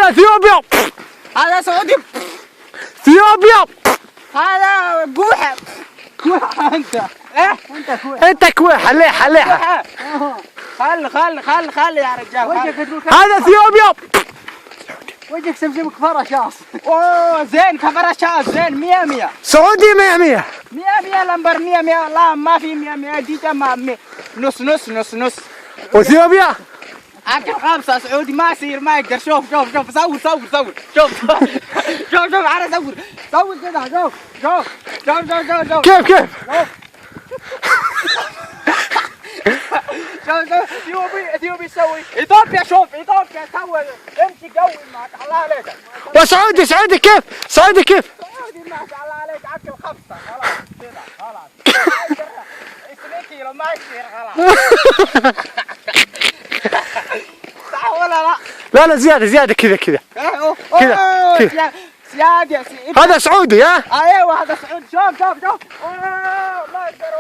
هذا اثيوبيا. هذا سعودي. اثيوبيا. هذا قوحة. قوحة انت. ايه انت كويح. انت كويحة. ليحة ليحة. خل يا رجال. هذا اثيوبيا. وجهك سمسمك فرشاص. اوه زين كفرشاص زين 100 سعودي 100 لمبر 100 لا ما في 100 دي تمام نص واثيوبيا اكل خمسة سعودي ما يصير ما يقدر. شوف صور شوف عرى صور كذا شوف كيف شوف اثيوبي يسوي اثيوبيا. شوف اثيوبيا سوي امشي قوي ما شاء الله عليك. وسعودي كيف؟ سعودي ما شاء الله عليك اكل خمسة خلاص كذا خلاص 2 كيلو ما يصير خلاص. صح ولا لا؟ لا زيادة كذا كذا. زيادة. هذا سعودي ها؟ ايوه هذا سعودي. شوف ما يقدر.